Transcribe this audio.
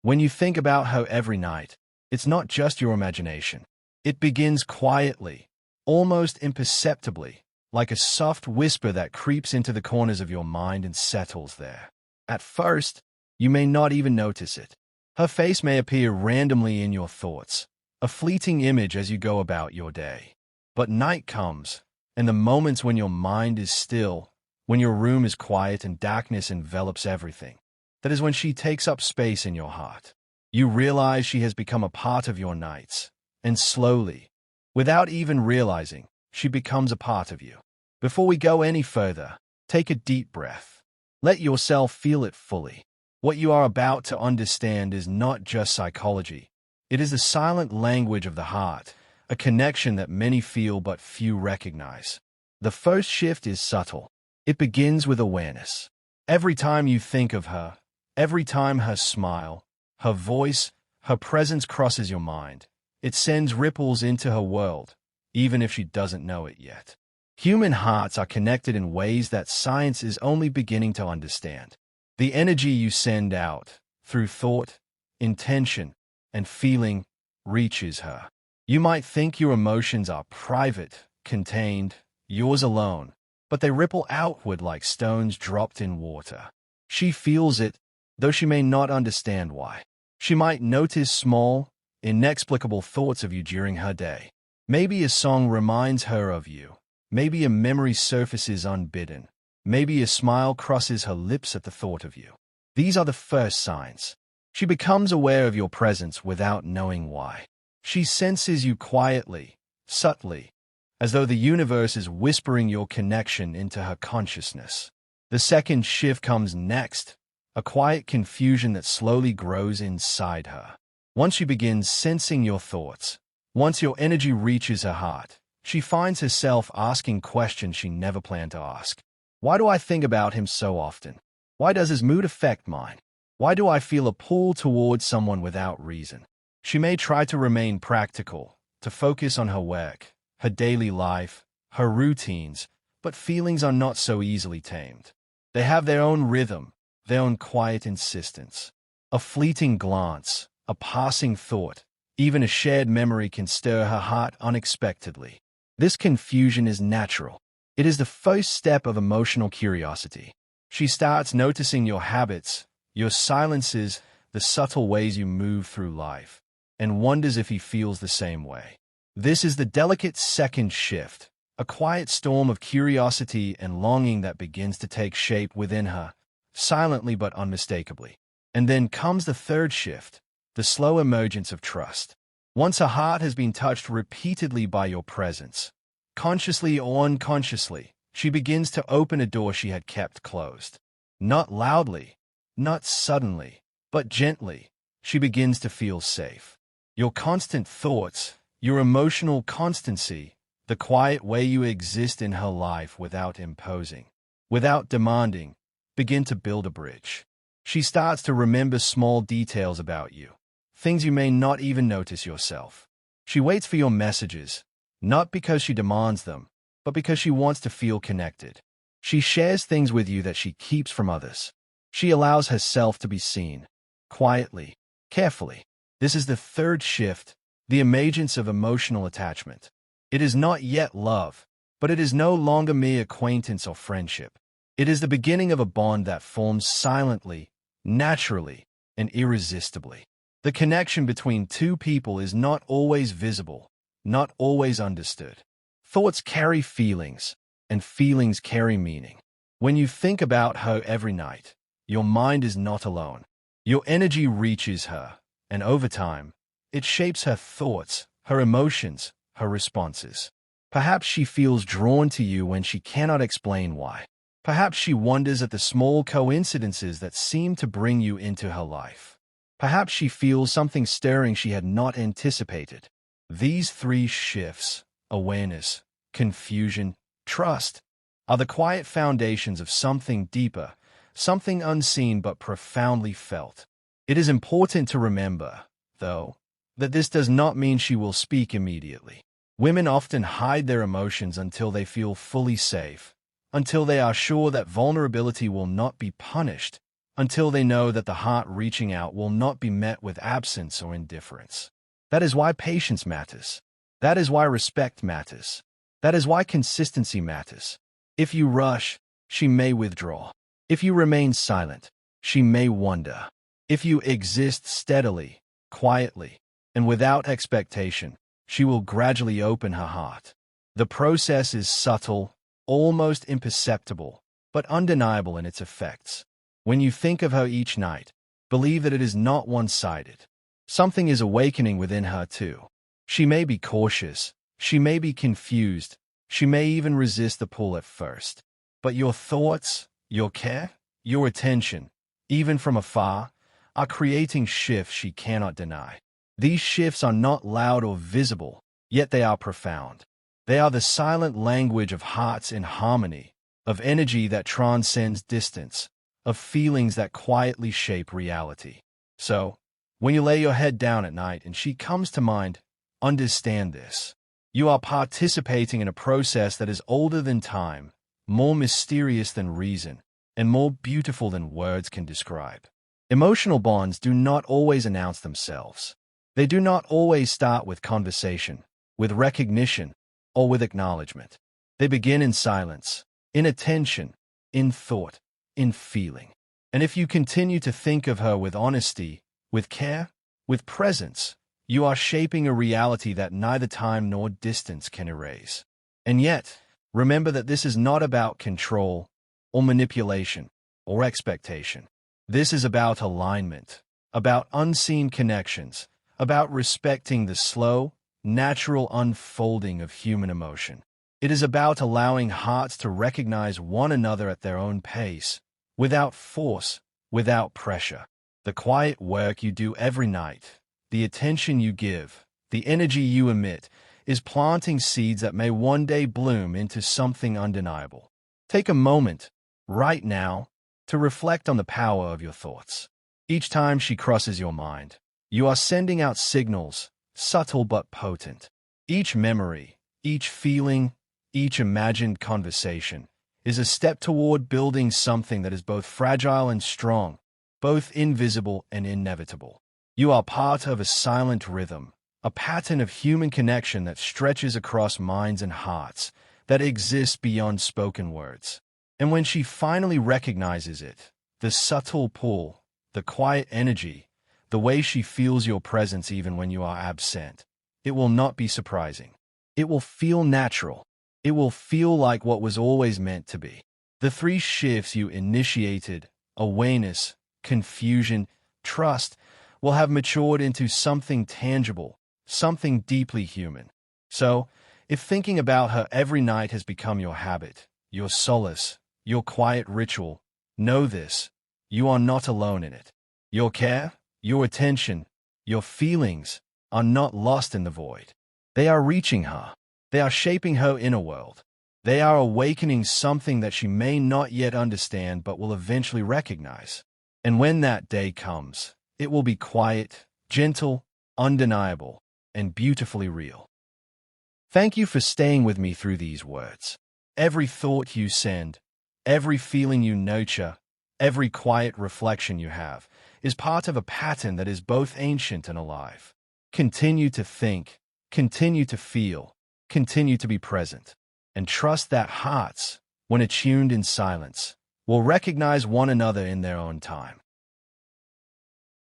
When you think about her every night, it's not just your imagination. It begins quietly, almost imperceptibly, like a soft whisper that creeps into the corners of your mind and settles there. At first, you may not even notice it. Her face may appear randomly in your thoughts, a fleeting image as you go about your day. But night comes, and the moments when your mind is still, when your room is quiet and darkness envelops everything, that is when she takes up space in your heart. You realize she has become a part of your nights, and slowly, without even realizing, she becomes a part of you. Before we go any further, take a deep breath. Let yourself feel it fully. What you are about to understand is not just psychology. It is the silent language of the heart, a connection that many feel but few recognize. The first shift is subtle. It begins with awareness. Every time you think of her, every time her smile, her voice, her presence crosses your mind, it sends ripples into her world, even if she doesn't know it yet. Human hearts are connected in ways that science is only beginning to understand. The energy you send out, through thought, intention, and feeling, reaches her. You might think your emotions are private, contained, yours alone, but they ripple outward like stones dropped in water. She feels it, though she may not understand why. She might notice small, inexplicable thoughts of you during her day. Maybe a song reminds her of you. Maybe a memory surfaces unbidden. Maybe a smile crosses her lips at the thought of you. These are the first signs. She becomes aware of your presence without knowing why. She senses you quietly, subtly, as though the universe is whispering your connection into her consciousness. The second shift comes next, a quiet confusion that slowly grows inside her. Once she begins sensing your thoughts, once your energy reaches her heart, she finds herself asking questions she never planned to ask. Why do I think about him so often? Why does his mood affect mine? Why do I feel a pull towards someone without reason? She may try to remain practical, to focus on her work, her daily life, her routines, but feelings are not so easily tamed. They have their own rhythm, their own quiet insistence. A fleeting glance, a passing thought, even a shared memory can stir her heart unexpectedly. This confusion is natural. It is the first step of emotional curiosity. She starts noticing your habits, your silences, the subtle ways you move through life, and wonders if he feels the same way. This is the delicate second shift, a quiet storm of curiosity and longing that begins to take shape within her, silently but unmistakably. And then comes the third shift, the slow emergence of trust. Once her heart has been touched repeatedly by your presence, consciously or unconsciously, she begins to open a door she had kept closed. Not loudly, not suddenly, but gently, she begins to feel safe. Your constant thoughts, your emotional constancy, the quiet way you exist in her life without imposing, without demanding, begin to build a bridge. She starts to remember small details about you, things you may not even notice yourself. She waits for your messages, not because she demands them, but because she wants to feel connected. She shares things with you that she keeps from others. She allows herself to be seen, quietly, carefully. This is the third shift, the emergence of emotional attachment. It is not yet love, but it is no longer mere acquaintance or friendship. It is the beginning of a bond that forms silently, naturally, and irresistibly. The connection between two people is not always visible, not always understood. Thoughts carry feelings, and feelings carry meaning. When you think about her every night, your mind is not alone. Your energy reaches her, and over time, it shapes her thoughts, her emotions, her responses. Perhaps she feels drawn to you when she cannot explain why. Perhaps she wonders at the small coincidences that seem to bring you into her life. Perhaps she feels something stirring she had not anticipated. These three shifts, awareness, confusion, trust, are the quiet foundations of something deeper, something unseen but profoundly felt. It is important to remember, though, that this does not mean she will speak immediately. Women often hide their emotions until they feel fully safe, until they are sure that vulnerability will not be punished, until they know that the heart reaching out will not be met with absence or indifference. That is why patience matters. That is why respect matters. That is why consistency matters. If you rush, she may withdraw. If you remain silent, she may wonder. If you exist steadily, quietly, and without expectation, she will gradually open her heart. The process is subtle, almost imperceptible, but undeniable in its effects. When you think of her each night, believe that it is not one-sided. Something is awakening within her too. She may be cautious, she may be confused, she may even resist the pull at first. But your thoughts, your care, your attention, even from afar, are creating shifts she cannot deny. These shifts are not loud or visible, yet they are profound. They are the silent language of hearts in harmony, of energy that transcends distance, of feelings that quietly shape reality. So, when you lay your head down at night and she comes to mind, understand this. You are participating in a process that is older than time, more mysterious than reason, and more beautiful than words can describe. Emotional bonds do not always announce themselves. They do not always start with conversation, with recognition, or with acknowledgement. They begin in silence, in attention, in thought, in feeling. And if you continue to think of her with honesty, with care, with presence, you are shaping a reality that neither time nor distance can erase. And yet, remember that this is not about control, or manipulation, or expectation. This is about alignment, about unseen connections, about respecting the slow, natural unfolding of human emotion. It is about allowing hearts to recognize one another at their own pace, without force, without pressure. The quiet work you do every night, the attention you give, the energy you emit, is planting seeds that may one day bloom into something undeniable. Take a moment, right now, to reflect on the power of your thoughts. Each time she crosses your mind, you are sending out signals, subtle but potent. Each memory, each feeling, each imagined conversation is a step toward building something that is both fragile and strong, both invisible and inevitable. You are part of a silent rhythm, a pattern of human connection that stretches across minds and hearts, that exists beyond spoken words. And when she finally recognizes it, the subtle pull, the quiet energy, the way she feels your presence even when you are absent, it will not be surprising. It will feel natural. It will feel like what was always meant to be. The three shifts you initiated, awareness, confusion, trust, will have matured into something tangible, something deeply human. So, if thinking about her every night has become your habit, your solace, your quiet ritual, know this: you are not alone in it. Your care, your attention, your feelings are not lost in the void. They are reaching her. They are shaping her inner world. They are awakening something that she may not yet understand but will eventually recognize. And when that day comes, it will be quiet, gentle, undeniable, and beautifully real. Thank you for staying with me through these words. Every thought you send, every feeling you nurture, every quiet reflection you have, is part of a pattern that is both ancient and alive. Continue to think, continue to feel, continue to be present, and trust that hearts, when attuned in silence, will recognize one another in their own time.